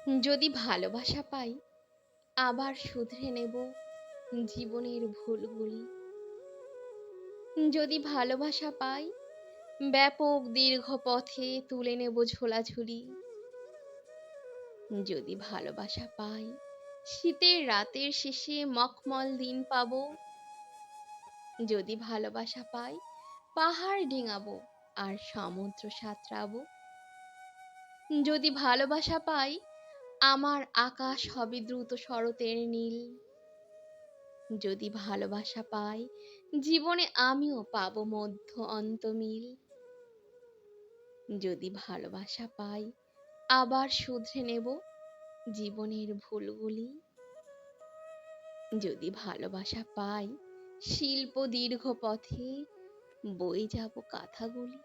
যদি ভালোবাসা পাই আবার শুধরে নেব জীবনের ভুলগুলি। যদি ভালোবাসা পাই ব্যাপক দীর্ঘ পথে তুলে নেব ঝোলাঝুলি। যদি ভালোবাসা পাই শীতের রাতের শেষে মখমল দিন পাবো। যদি ভালোবাসা পাই পাহাড় ডিঙাবো আর সমুদ্র সাঁতরাবো। যদি ভালোবাসা পাই আমার আকাশ হবে দ্রুত শরতের নীল। যদি ভালোবাসা পাই জীবনে আমিও পাবো মধ্য অন্ত মিল। যদি ভালোবাসা পাই আবার শুধরে নেব জীবনের ভুলগুলি। যদি ভালোবাসা পাই শিল্প দীর্ঘ পথে বয়ে যাব কাঁথাগুলি।